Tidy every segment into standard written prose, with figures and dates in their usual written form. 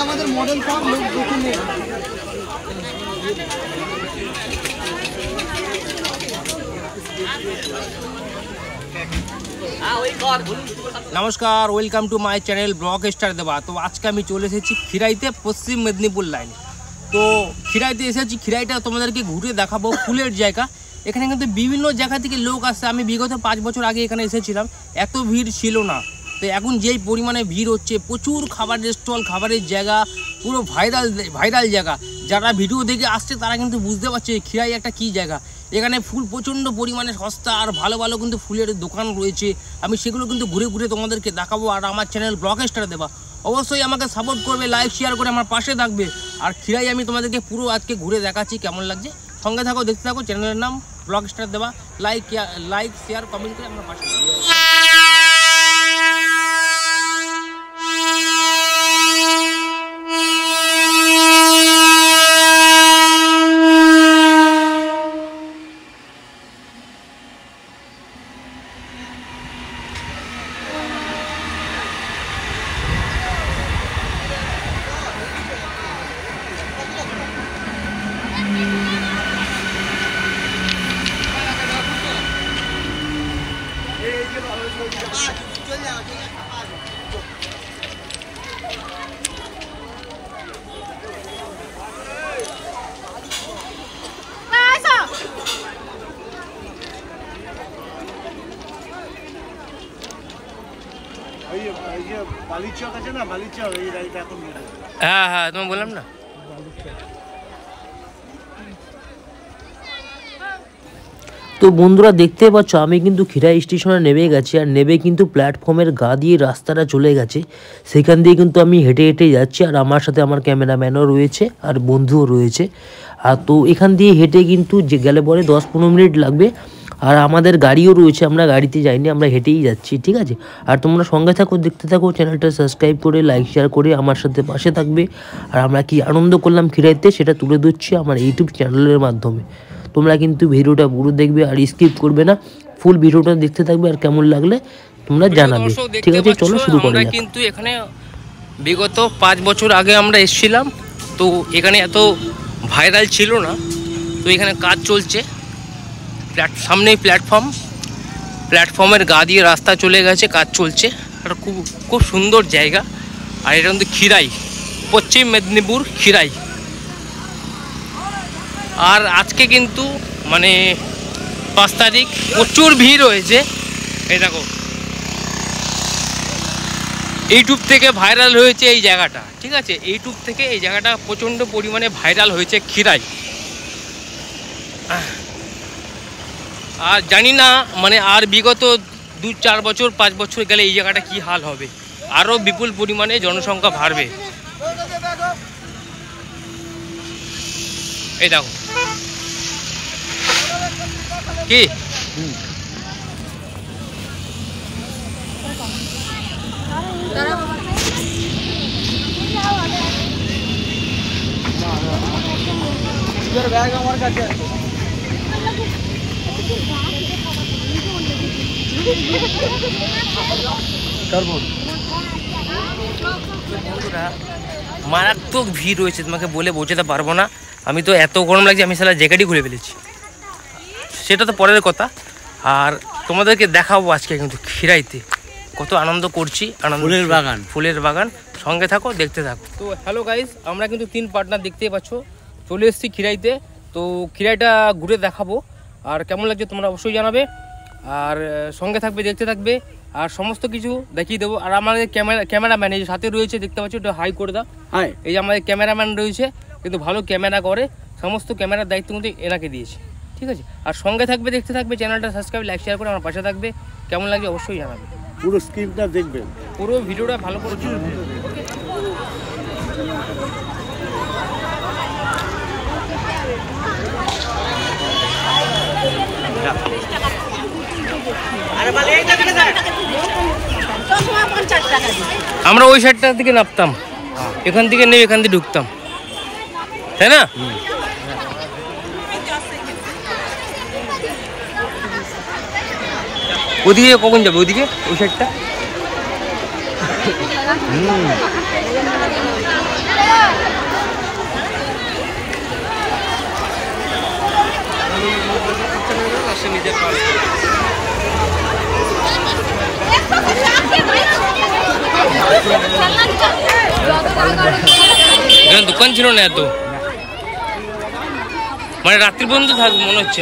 আমাদের মডেল সব লোক দেখে নেই। নমস্কার, welcome to my channel blog star দেবা। তো আজকে আমি চলে এসেছি খিরাইতে, পশ্চিম মেদিনীপুর লাইনে। তো খিরাইতে এসেছি, খিরাইটা তোমাদেরকে ঘুরে দেখাবো। ফুলের জায়গা, এখানে কিন্তু বিভিন্ন জায়গা থেকে লোক আসছে। আমি বিগত 5 বছর আগে এখানে এসেছিলাম, এত ভিড় ছিল না। তো এখন যেই পরিমাণে ভিড় হচ্ছে, প্রচুর খাবারের স্টল, খাবারের জায়গা, পুরো ভাইরাল জায়গা। যারা ভিডিও দেখে আসছে তারা কিন্তু বুঝতে পারছে খিরাই একটা কী জায়গা। এখানে ফুল প্রচণ্ড পরিমাণে সস্তা, আর ভালো ভালো কিন্তু ফুলের দোকান রয়েছে। আমি সেগুলো কিন্তু ঘুরে ঘুরে তোমাদেরকে দেখাবো। আর আমার চ্যানেল ব্লগ স্টার দেবা অবশ্যই আমাকে সাপোর্ট করবে, লাইক শেয়ার করে আমার পাশে থাকবে। আর খিরাই আমি তোমাদেরকে পুরো আজকে ঘুরে দেখাচ্ছি, কেমন লাগছে সঙ্গে থাকো, দেখতে থাকো। চ্যানেলের নাম ব্লগ স্টার দেবা। লাইক শেয়ার কমেন্ট করে আমার পাশে থাকবে। হ্যাঁ হ্যাঁ, তোমায় বললাম না। তো বন্ধুরা দেখতে পাচ্ছ, আমি কিন্তু খিরাই স্টেশনে নেমে গেছি। আর নেমে কিন্তু প্ল্যাটফর্মের গা দিয়ে রাস্তাটা চলে গেছে, সেখান দিয়ে কিন্তু আমি হেঁটে হেঁটে যাচ্ছি। আর আমার সাথে আমার ক্যামেরাম্যানও রয়েছে আর বন্ধুও রয়েছে। আর তো এখান দিয়ে হেঁটে কিন্তু যে গেলে পরে 10-15 মিনিট লাগবে। আর আমাদের গাড়িও রয়েছে, আমরা গাড়িতে যাইনি, আমরা হেঁটেই যাচ্ছি, ঠিক আছে। আর তোমরা সঙ্গে থাকো, দেখতে থাকো, চ্যানেলটা সাবস্ক্রাইব করে লাইক শেয়ার করে আমার সাথে পাশে থাকবে। আর আমরা কি আনন্দ করলাম খিরাইতে সেটা তুলে ধরছি আমার ইউটিউব চ্যানেলের মাধ্যমে। তোমরা কিন্তু ভিডিওটা পুরো দেখবে আর স্কিপ করবে না, ফুল ভিডিওটা দেখতে থাকবে। আর কেমন লাগলে তোমরা জানাবে, ঠিক আছে। চলো শুরু করা যাক। কিন্তু এখানে বিগত 5 বছর আগে আমরা এসেছিলাম, তো এখানে এত ভাইরাল ছিল না। তো এখানে কাজ চলছে, সামনেই প্ল্যাটফর্মের গা দিয়ে রাস্তা চলে গেছে, কাজ চলছে। আর খুব সুন্দর জায়গা। আর এটা কিন্তু খিরাই, পশ্চিম মেদিনীপুর খিরাই। আর আজকে কিন্তু মানে 5 তারিখ, প্রচুর ভিড় হয়েছে। এই দেখো, ইউটিউব থেকে ভাইরাল হয়েছে এই জায়গাটা, ঠিক আছে। ইউটিউব থেকে এই জায়গাটা প্রচণ্ড পরিমাণে ভাইরাল হয়েছে, খিরাই। আর জানি না মানে আর বিগত 2-4 বছর 5 বছর গেলে এই জায়গাটা কি হাল হবে। আরও বিপুল পরিমাণে জনসংখ্যা বাড়বে। এই দেখো কি ব্যাগ আমার কাছে মারাত্মক ভিড় রয়েছে, তোমাকে বলে বোঝাতে পারবো না। আমি তো এত গরম লাগছে, আমি সারা জ্যাকেটই খুলে ফেলেছি, সেটা তো পরের কথা। আর তোমাদেরকে দেখাবো আজকে কিন্তু খিরাইতে কত আনন্দ করছি। ফুলের বাগান, সঙ্গে থাকো, দেখতে থাকো। তো হ্যালো গাইস, আমরা কিন্তু 3 পার্টনার দেখতেই পাচ্ছ, চলে এসেছি খিরাইতে। তো খিরাইটা ঘুরে দেখাবো, আর কেমন লাগছে তোমরা অবশ্যই জানাবে। আর সঙ্গে থাকবে, দেখতে থাকবে, আর সমস্ত কিছু দেখিয়ে দেবো। আর আমাদের ক্যামেরাম্যান এই সাথে রয়েছে, দেখতে পাচ্ছ, একটু হাই করে দাও। হ্যাঁ, এই যে আমাদের ক্যামেরাম্যান রয়েছে, কিন্তু ভালো ক্যামেরা করে, সমস্ত ক্যামেরার দায়িত্ব কিন্তু এনাকে দিয়েছে, ঠিক আছে। আর সঙ্গে থাকবে, দেখতে থাকবে, চ্যানেলটা সাবস্ক্রাইব লাইক শেয়ার করে আমার পাশে থাকবে। কেমন লাগছে অবশ্যই জানাবে, পুরো স্ক্রিনটা দেখবেন, পুরো ভিডিওটা ভালো করে। আমরা ওই সাইডটা থেকে নামতাম, এখান থেকে নেমে এখান থেকে ঢুকতাম, তাই না? ওদিকে কখন যাবে? ওদিকে ওই সাইডটা দোকান ছিল না এত, মানে রাত্রি পর্যন্ত থাকবে মনে হচ্ছে।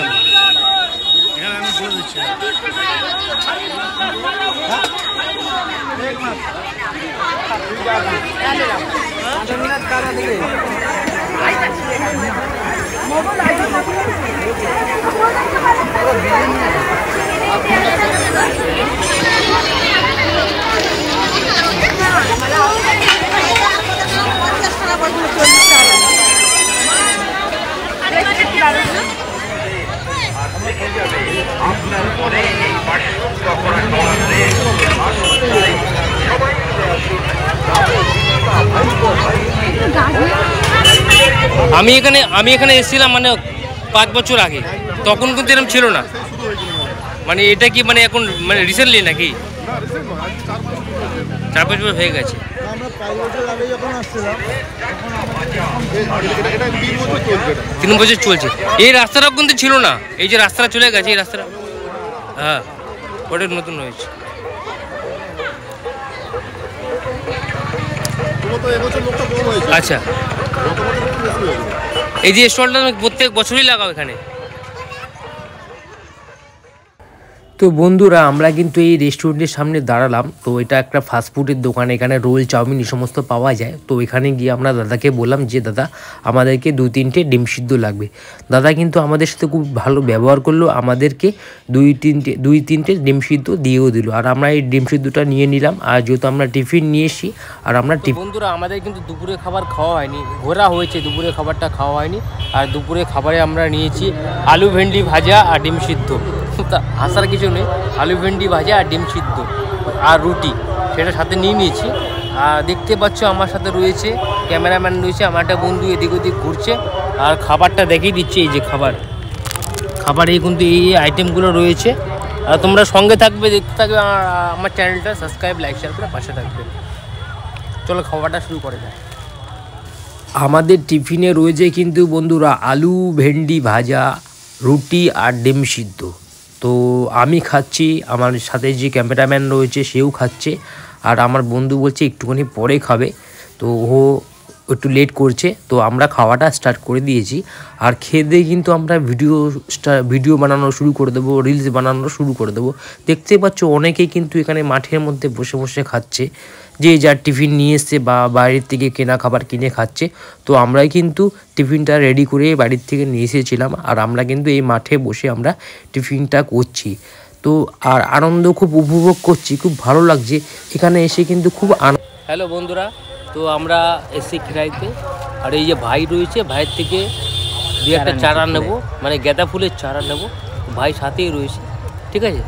আমি এখানে এসেছিলাম মানে 5 বছর আগে, তখন কিন্তু এরকম ছিল না। মানে এটা কি মানে এখন মানে রিসেন্টলি নাকি 4-5 বছর হয়ে গেছে? আমরা 5 বছর আগে যখন আসছিলাম 3 বছর চলছে। এই রাস্তাটাও কিন্তু ছিল না, এই যে রাস্তাটা চলে গেছে এই রাস্তাটা, হ্যাঁ ওটা নতুন হয়েছে। আচ্ছা, এই যে স্টলটা প্রত্যেক বছরই লাগাও এখানে। তো বন্ধুরা আমরা কিন্তু এই রেস্টুরেন্টের সামনে দাঁড়ালাম। তো এটা একটা ফাস্টফুডের দোকান, এখানে রোল চাউমিন এই সমস্ত পাওয়া যায়। তো এখানে গিয়ে আমরা দাদাকে বললাম যে দাদা আমাদেরকে 2-3টে ডিম সিদ্ধ লাগবে। দাদা কিন্তু আমাদের সাথে খুব ভালো ব্যবহার করলো, আমাদেরকে 2-3টে ডিম সিদ্ধ দিয়েও দিল। আর আমরা এই ডিম সিদ্ধটা নিয়ে নিলাম। আর যেহেতু আমরা টিফিন নিয়ে এসি আর আমরা বন্ধুরা আমাদের কিন্তু দুপুরে খাবার খাওয়া হয়নি, ঘোরা হয়েছে, দুপুরে খাবারটা খাওয়া হয়নি। আর দুপুরে খাবারে আমরা নিয়েছি আলু ভেন্ডি ভাজা আর ডিম সিদ্ধ। আসার কিছু নেই, আলু ভেন্ডি ভাজা আর ডিম সিদ্ধ আর রুটি, সেটা সাথে নিয়েছি। আর দেখতে পাচ্ছ আমার সাথে রয়েছে ক্যামেরাম্যান রয়েছে, আমার একটা বন্ধু এদিক ওদিক ঘুরছে। আর খাবারটা দেখিয়ে দিচ্ছে, এই যে খাবারে কিন্তু এই আইটেমগুলো রয়েছে। আর তোমরা সঙ্গে থাকবে, দেখতে থাকবে, আমার চ্যানেলটা সাবস্ক্রাইব লাইক শেয়ার করে পাশে থাকবে। চলো খাবারটা শুরু করে দেয়। আমাদের টিফিনে রয়েছে কিন্তু বন্ধুরা আলু ভেন্ডি ভাজা, রুটি আর ডিম সিদ্ধ। তো আমি খাচ্ছি, আমার সাথে যে ক্যামেরাম্যান রয়েছে সেও খাচ্ছে। আর আমার বন্ধু বলছে একটুখানি পরে খাবে, তো ও একটু লেট করছে। তো আমরা খাওয়াটা স্টার্ট করে দিয়েছি। আর খেয়ে দিয়ে কিন্তু আমরা ভিডিও বানানো শুরু করে দেবো, রিলস বানানো শুরু করে দেবো। দেখতেই পাচ্ছ অনেকেই কিন্তু এখানে মাঠের মধ্যে বসে বসে খাচ্ছে, যে যার টিফিন নিয়ে এসছে বা বাইরের থেকে কেনা খাবার কিনে খাচ্ছে। তো আমরাই কিন্তু টিফিনটা রেডি করে বাড়ির থেকে নিয়ে এসেছিলাম। আর আমরা কিন্তু এই মাঠে বসে আমরা টিফিনটা করছি। তো আর আনন্দ খুব উপভোগ করছি, খুব ভালো লাগছে এখানে এসে কিন্তু খুব হ্যালো বন্ধুরা, তো আমরা এসে খিরাইতে। আর এই যে ভাই রয়েছে, ভাইয়ের থেকে 2-একটা চারা নেব, মানে গাঁদা ফুলের চারা নেব। ভাই সাথেই রয়েছে, ঠিক আছে।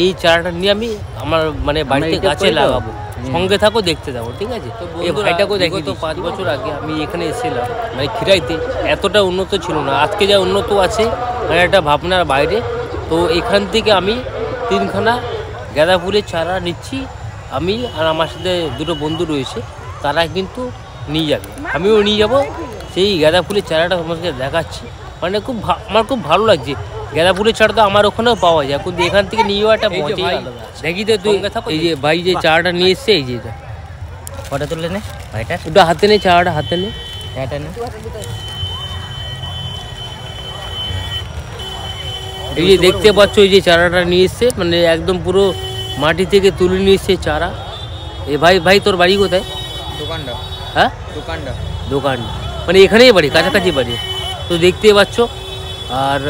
এই চারাটা নিয়ে আমি আমার মানে বাড়িতে গাছে লাগাবো, সঙ্গে থাকো, দেখতে যাবো, ঠিক আছে। এই ভাইটাকেও দেখি। তো 5 বছর আগে আমি এখানে এসেছিলাম, মানে খিরাইতে এতটা উন্নত ছিল না, আজকে যা উন্নত আছে মানে একটা ভাবনার বাইরে। তো এখান থেকে আমি 3খানা গাঁদা ফুলের চারা নিচ্ছি, আমি আর আমার সাথে 2টো বন্ধু রয়েছে, তারা কিন্তু নিয়ে যাবে, আমিও নিয়ে যাব। সেই গাঁদা ফুলের চারাটা তোমাকে দেখাচ্ছি, মানে আমার খুব ভালো লাগছে। গাঁদা ফুলের চারা তো আমার ওখানেও পাওয়া যায়, কিন্তু এখান থেকে নিয়ে যাওয়াটা মজাই আলাদা। দেখি তো তুই, এই যে ভাই যে চারাটা নিয়ে এসছে, এই যে ফটো তুলে নে ভাইটা, ওটা হাতে নে, চারাটা হাতে নে, এটা নে। এই যে দেখতে পাচ্ছ এই যে চারাটা নিয়ে এসছে, মানে একদম পুরো মাটি থেকে তুলে নিয়ে এসছে চারা। এ ভাই তোর বাড়ি কোথায়? দোকানটা। হ্যাঁ দোকান, মানে এখানেই বাড়ি, কাছাকাছি বাড়ি। তো দেখতে পাচ্ছ। আর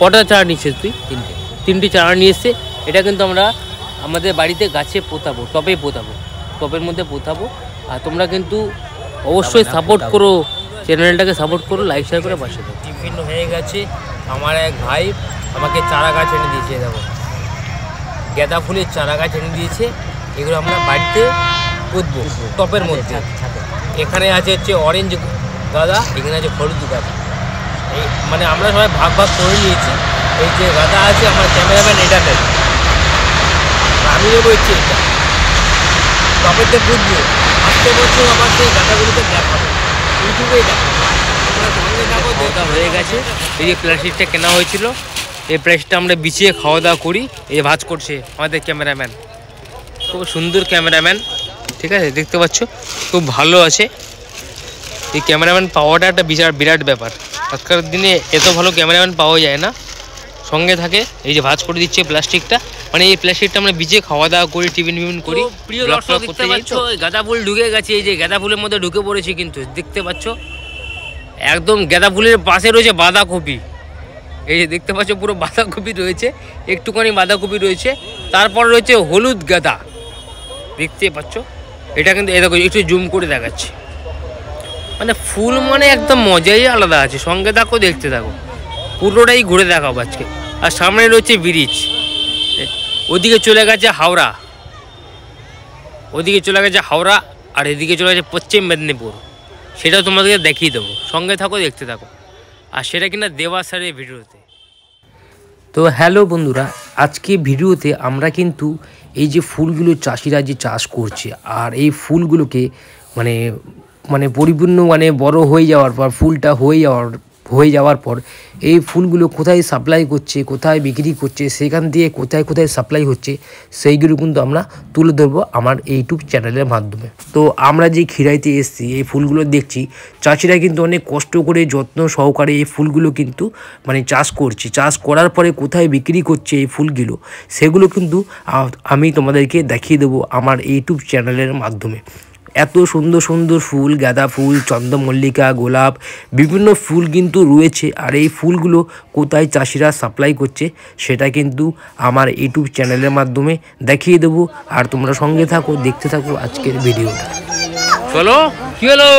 কটা চারা নিচ্ছিস তুই? 3টে চারা নিয়ে এসছে। এটা কিন্তু আমরা আমাদের বাড়িতে গাছে পোতাবো, টবের মধ্যে পোতাবো। আর তোমরা কিন্তু অবশ্যই সাপোর্ট করো, চ্যানেলটাকে সাপোর্ট করো, লাইক শেয়ার করে পাশে থাকো। টিফিন হয়ে গেছে, আমার এক ভাই আমাকে চারা গাছ এনে দিয়েছে, দেখো গাঁদা ফুলের চারা গাছ এনে দিয়েছে। এগুলো আমরা বাড়িতে পুঁতবো টপের মধ্যে। এখানে আছে হচ্ছে অরেঞ্জ গাঁদা, এখানে আছে হলুদ গাঁদা। এই মানে আমরা সবাই ভাগ করে নিয়েছি। এই যে গাঁদা আছে আমার ক্যামেরাম্যান এটা নেই, আমি নেবো হচ্ছে এটা, টপেতে বুঝবো আসতে বছর আবার সেই গাঁদাগুলোকে দেখাবো, ইউটিউবেই দেখাবো। খাওয়া দাওয়া হয়ে গেছে, এই যে প্লাস্টিকটা কেনা হয়েছিল, এই প্লাস্টিকটা আমরা বিছিয়ে খাওয়া দাওয়া করি। এই ভাঁজ করছে আমাদের ক্যামেরাম্যান, খুব সুন্দর ক্যামেরাম্যান, ঠিক আছে দেখতে পাচ্ছ, খুব ভালো আছে। এই ক্যামেরাম্যান পাওয়াটা একটা বিরাট ব্যাপার, আজকাল দিনে এত ভালো ক্যামেরাম্যান পাওয়া যায় না। সঙ্গে থাকে এই যে ভাঁজ করে দিচ্ছে প্লাস্টিকটা, মানে এই প্লাস্টিকটা আমরা বিছিয়ে খাওয়া দাওয়া করি, টিফিন করি। প্রিয় দর্শক দেখতে পাচ্ছ গাঁদা ফুল ঢুকে গেছে, এই যে গাঁদা ফুলের মধ্যে ঢুকে পড়েছি, কিন্তু দেখতে পাচ্ছ একদম গাঁদা ফুলের পাশে রয়েছে বাঁধাকপি। এই যে দেখতে পাচ্ছ পুরো বাঁধাকপি রয়েছে, একটুখানি বাঁধাকপি রয়েছে, তারপর রয়েছে হলুদ গাঁদা, দেখতে পাচ্ছ। এটা কিন্তু এই দেখো একটু জুম করে দেখাচ্ছে, মানে ফুল মানে একদম মজাই আলাদা আছে। সঙ্গে থাকো, দেখতে থাকো, পুরোটাই ঘুরে দেখাবো আজকে। আর সামনে রয়েছে ব্রিজ, ওদিকে চলে গেছে হাওড়া, আর এদিকে চলে গেছে পশ্চিম মেদিনীপুর, সেটাও তোমাদেরকে দেখিয়ে দেবো। সঙ্গে থাকো, দেখতে থাকো, আর সেটা কিনা দেওয়াসারের ভিডিওতে। তো হ্যালো বন্ধুরা, আজকে ভিডিওতে আমরা কিন্তু এই যে ফুলগুলো চাষিরা যে চাষ করছে, আর এই ফুলগুলোকে মানে পরিপূর্ণ বড় হয়ে যাওয়ার পর, ফুলটা হয়ে যাওয়ার পর এই ফুলগুলো কোথায় সাপ্লাই করছে, কোথায় বিক্রি করছে, সেখান দিয়ে কোথায় সাপ্লাই হচ্ছে, সেইগুলো কিন্তু আমরা তুলে ধরবো আমার ইউটিউব চ্যানেলের মাধ্যমে। তো আমরা যে খিরাইতে এসেছি, এই ফুলগুলো দেখছি চাষিরা কিন্তু অনেক কষ্ট করে যত্ন সহকারে এই ফুলগুলো কিন্তু চাষ করছে। চাষ করার পরে কোথায় বিক্রি করছে এই ফুলগুলো, সেগুলো কিন্তু আমি তোমাদেরকে দেখিয়ে দেবো আমার ইউটিউব চ্যানেলের মাধ্যমে। এত সুন্দর ফুল, গাঁদা ফুল, চন্দ্রমল্লিকা, গোলাপ, বিভিন্ন ফুল কিন্তু রয়েছে। আর এই ফুলগুলো কোথায় চাষিরা সাপ্লাই করছে সেটা কিন্তু আমার ইউটিউব চ্যানেলের মাধ্যমে দেখিয়ে দেবো। আর তোমরা সঙ্গে থাকো, দেখতে থাকো আজকের ভিডিওটা। চলো, কি হলো?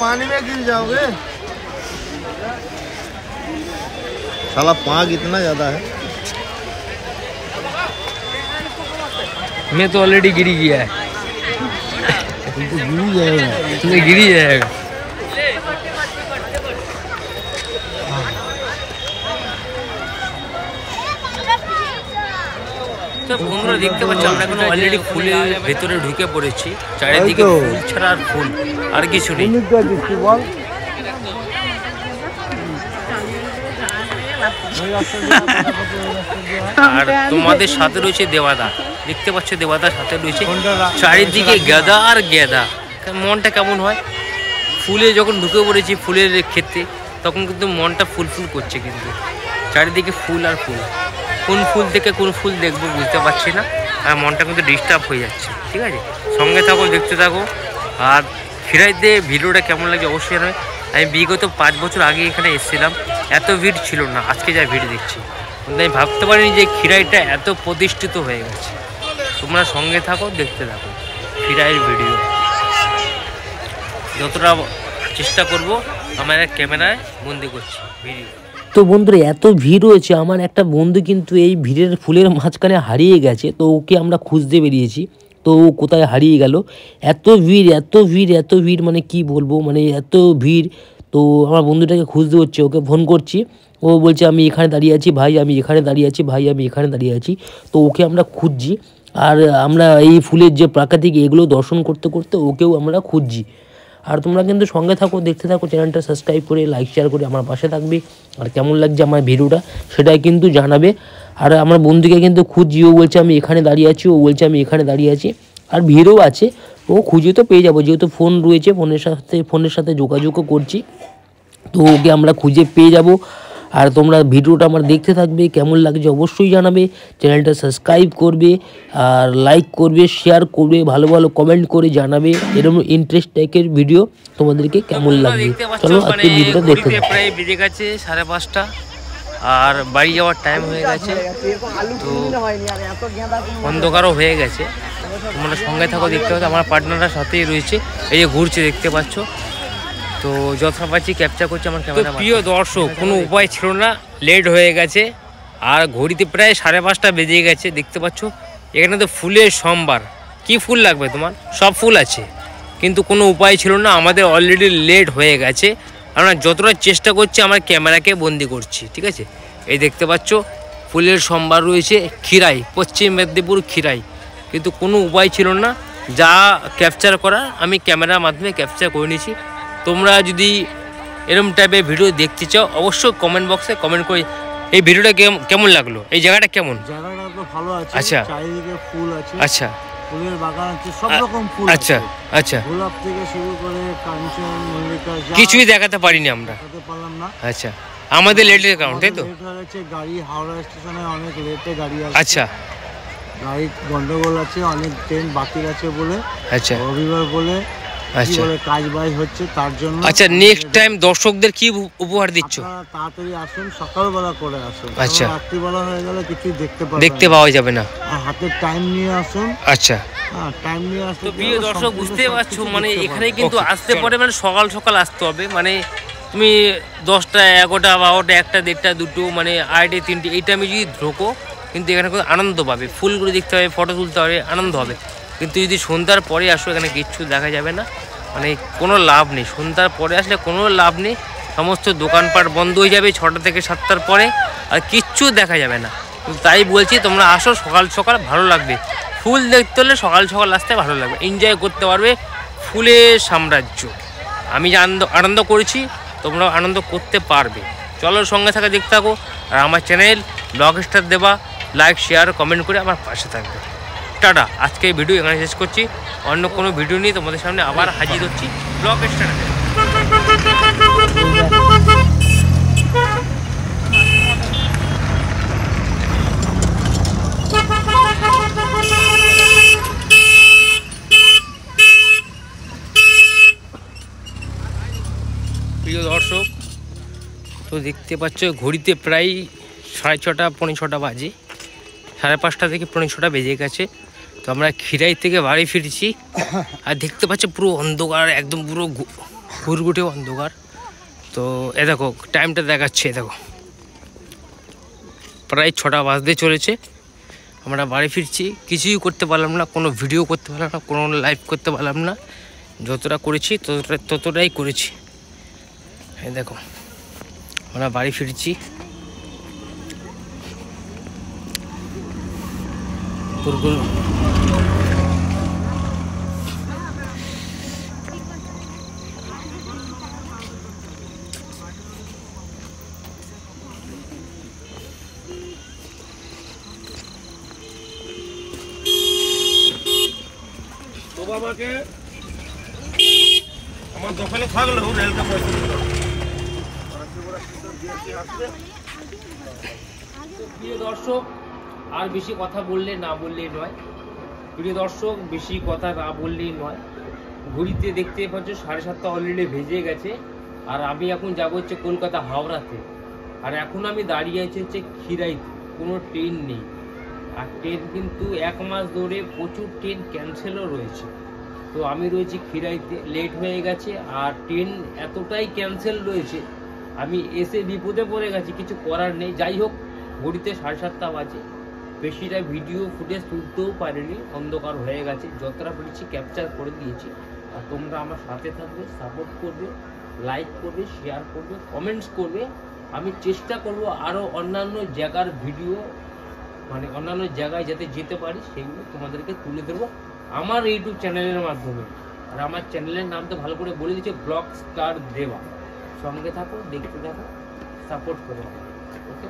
पानी में गिर जाओगे, साला पाँग इतना ज्यादा है। मैं तो ऑलरेडी गिरी गया है, गिरी जाएगा। তো বন্ধুরা দেখতে পাচ্ছ আমরা এখন অলরেডি ফুলের ভেতরে ঢুকে পড়েছি, চারিদিকে ফুল ছাড়া আর ফুল, আর কিছু নেই। আর তোমাদের সাথে রয়েছে দেওয়াদা, দেখতে পাচ্ছ দেওয়াদার সাথে রয়েছে, চারিদিকে গাঁদা আর গাঁদা। মনটা কেমন হয় ফুলে যখন ঢুকে পড়েছি ফুলের ক্ষেত্রে, তখন কিন্তু মনটা ফুল করছে, কিন্তু চারিদিকে ফুল আর ফুল। কোন ফুল থেকে কোন ফুল দেখবো বুঝতে পারছি না, আর মনটা কিন্তু ডিস্টার্ব হয়ে যাচ্ছে। ঠিক আছে, সঙ্গে থাকো, দেখতে থাকো। আর খিরাইতে ভিডিওটা কেমন লাগে অবশ্যই নয়। আমি বিগত 5 বছর আগে এখানে এসেছিলাম, এত ভিড় ছিল না, আজকে যা ভিড় দেখছি। কিন্তু আমি ভাবতে পারিনি যে খিরাইটা এত প্রতিষ্ঠিত হয়ে গেছে। তোমরা সঙ্গে থাকো, দেখতে থাকো খিরাইয়ের ভিডিও। যতটা চেষ্টা করব আমার ক্যামেরায় বন্দি করছি ভিডিও। তো বন্ধুরা এত ভিড় হয়েছে, আমার একটা বন্ধু কিন্তু এই ভিড়ের ফুলের মাঝখানে হারিয়ে গেছে। তো ওকে আমরা খুঁজতে বেরিয়েছি, তো ও কোথায় হারিয়ে গেল। এত ভিড় মানে কি বলবো, এত ভিড়। তো আমার বন্ধুটাকে খুঁজতে হচ্ছে, ওকে ফোন করছি, ও বলছে আমি এখানে দাঁড়িয়ে আছি ভাই, আমি এখানে দাঁড়িয়ে আছি। তো ওকে আমরা খুঁজছি, আর আমরা এই ফুলের যে প্রাকৃতিক এগুলো দর্শন করতে করতে ওকেও আমরা খুঁজছি। আর তোমরা কিন্তু সঙ্গে থাকো, দেখতে থাকো, চ্যানেলটা সাবস্ক্রাইব করে লাইক শেয়ার করে আমার পাশে থাকবে। আর কেমন লাগছে আমার ভিডিওটা সেটাই কিন্তু জানাবে। আর আমার বন্ধুকে কিন্তু খুঁজছি, ও বলছে আমি এখানে দাঁড়িয়ে আছি, আর ভিড়ও আছে, ও খুঁজে তো পেয়ে যাবো, যেহেতু ফোন রয়েছে, ফোনের সাথে যোগাযোগও করছি, তো ওকে আমরা খুঁজে পেয়ে যাব। আর তোমরা ভিডিওটা আমার দেখতে থাকবে, কেমন লাগছে অবশ্যই জানাবে, চ্যানেলটা সাবস্ক্রাইব করবে, আর লাইক করবে, শেয়ার করবে, ভালো কমেন্ট করে জানাবে এরকম ইন্টারেস্ট টাইপের ভিডিও তোমাদেরকে কেমন লাগবে। চলো আজকে ভিডিওটা দেখতে থাকো। প্রায় বেজে গেছে 5:30, আর বাড়ি যাওয়ার টাইম হয়ে গেছে, তো অন্ধকারও হয়ে গেছে। তোমরা সঙ্গে থাকো, দেখতে পাচ্ছ আমার পার্টনাররা সাথেই রয়েছে, এই যে ঘুরছে দেখতে পাচ্ছ। তো যতটা পাচ্ছি ক্যাপচার করছে আমার ক্যামেরা। প্রিয় দর্শক, কোনো উপায় ছিল না, লেট হয়ে গেছে, আর ঘড়িতে প্রায় 5:30 বেজে গেছে। দেখতে পাচ্ছ এখানে তো ফুলের সম্ভার। কি ফুল লাগবে তোমার? সব ফুল আছে, কিন্তু কোনো উপায় ছিল না, আমাদের অলরেডি লেট হয়ে গেছে। আমরা যতটা চেষ্টা করছি আমার ক্যামেরাকে বন্দি করছি, ঠিক আছে। এই দেখতে পাচ্ছ ফুলের সম্ভার রয়েছে খিরাই, পশ্চিম মেদিনীপুর খিরাই, কিন্তু কোনো উপায় ছিল না, যা ক্যাপচার করা আমি ক্যামেরার মাধ্যমে ক্যাপচার করে নিয়েছি। তোমরা যদি এরকম টাইপের ভিডিও দেখতে চাও অবশ্যই কমেন্ট বক্সে কমেন্ট করে এই ভিডিওটা কেমন লাগলো, এই জায়গাটা কেমন। জায়গাটা তো ভালো আছে, আচ্ছা, চারিদিকে ফুল আছে, আচ্ছা, ফুলের বাগান আছে, সব রকম ফুল আচ্ছা, আছে। আচ্ছা, গোলাপ থেকে শুরু করে কাঞ্চন, মল্লিকা, কিছুই দেখাতে পারিনি আমরা, দেখাতে পারলাম না। আচ্ছা, আমাদের লেটের কারণ, তাই তো। লেট হয়ে গেছে, গাড়ি হাওড়া স্টেশনে অনেক লেটে গাড়ি আসছে। আচ্ছা, গাড়ি গন্ডগোল আছে, অনেক ট্রেন বাকি আছে বলে, আচ্ছা, রবিবার বলে, আচ্ছা, কাজ বাজ হচ্ছে তার জন্য। আচ্ছা, নেক্সট টাইম দর্শকদের কি উপহার দিচ্ছ? আপনারা তাড়াতাড়ি আসুন, সকালবেলা করে আসুন। আচ্ছা, রাত্রিবেলা হয়ে গেলে কিছু দেখতে দেখতে পাওয়া যাবে না। হাতে টাইম নিয়ে আসুন। আচ্ছা, টাইম নিয়ে আসতে। তো প্রিয় দর্শক বুঝতে পারছো, মানে এখানে কিন্তু আসতে পারে, মানে সকাল সকাল আসতে হবে। মানে তুমি 10টা 11টা 12টা 1টা 1:30 2টো মানে 2:30 3টে এই টাইমে যদি ঢোকো কিন্তু এখানে খুব আনন্দ পাবে, ফুলগুলো দেখতে হবে, ফটো তুলতে হবে, আনন্দ হবে। কিন্তু যদি সন্ধ্যার পরে আসো এখানে কিচ্ছু দেখা যাবে না, মানে কোনো লাভ নেই। সন্ধ্যার পরে আসলে কোনো লাভ নেই, সমস্ত দোকানপাট বন্ধ হয়ে যাবে 6টা থেকে 7টার পরে, আর কিচ্ছু দেখা যাবে না। তাই বলছি তোমরা আসো সকাল সকাল, ভালো লাগবে। ফুল দেখতে হলে সকাল সকাল আসতে ভালো লাগবে, এনজয় করতে পারবে ফুলের সাম্রাজ্য। আমি যে আনন্দ করেছি তোমরাও আনন্দ করতে পারবে। চলো সঙ্গে থাকা দেখতে থাকো, আর আমার চ্যানেল ব্লগ স্টার দেবা লাইক শেয়ার কমেন্ট করে আমার পাশে থাকবে। টাটা, আজকে এই ভিডিও এখানে শেষ করছি, অন্য কোনো ভিডিও নিয়ে তোমাদের সামনে আবার হাজির হচ্ছি ব্লগ স্টার। প্রিয় দর্শক, তো দেখতে পাচ্ছ ঘড়িতে প্রায় 6:30 পৌনে 6টা বাজে, 5:30 থেকে পৌনে 6টা বেজে গেছে। তো আমরা খিরাই থেকে বাড়ি ফিরছি, আর দেখতে পাচ্ছ পুরো অন্ধকার, একদম পুরো ঘুরঘুটে অন্ধকার। তো এ দেখো টাইমটা দেখাচ্ছে, দেখো প্রায় 6টা বাজতে চলেছে। আমরা বাড়ি ফিরছি, কিছুই করতে পারলাম না, কোনো ভিডিও করতে পারলাম না, কোনো লাইভ করতে পারলাম না। যতটা করেছি ততটাই করেছি। এই দেখো আমরা বাড়ি ফিরছি। আমাকে আমার দোকানে থাকলেও রেলটা প্রিয় দর্শক, আর বেশি কথা বললে না বললেই নয়, প্রিয় দর্শক বেশি কথা না বললেই নয়। ঘড়িতে দেখতে পাচ্ছ 7:30 অলরেডি ভেজে গেছে, আর আমি এখন যাবো হচ্ছে কলকাতা হাওড়াতে। আর এখন আমি দাঁড়িয়ে আছি হচ্ছে খিরাইতে, কোনো ট্রেন নেই। আর ট্রেন কিন্তু 1 মাস ধরে প্রচুর ট্রেন ক্যান্সেলও রয়েছে। তো আমি রয়েছি খিরাইতে, লেট হয়ে গেছে, আর ট্রেন এতটাই ক্যান্সেল রয়েছে আমি এসে বিপদে পড়ে গেছি, কিছু করার নেই। যাই হোক, ঘড়িতে 7:30 বাজে, বেশিটা ভিডিও ফুটেজ তুলতেও পারিনি, অন্ধকার হয়ে গেছে। যতটা পেরেছি ক্যাপচার করে দিয়েছি। আর তোমরা আমার সাথে থাকবে, সাপোর্ট করবে, লাইক করবে, শেয়ার করবে, কমেন্টস করবে। আমি চেষ্টা করব আরও অন্যান্য জায়গার ভিডিও, মানে অন্যান্য জায়গায় যাতে যেতে পারি সেইগুলো তোমাদেরকে তুলে দেবো আমার ইউটিউব চ্যানেলের মাধ্যমে। আর আমার চ্যানেলের নাম তো ভালো করে বলে দিচ্ছে, ব্লগ স্টার দেবা। সঙ্গে থাকো, দেখতে থাকো, সাপোর্ট করো। ওকে।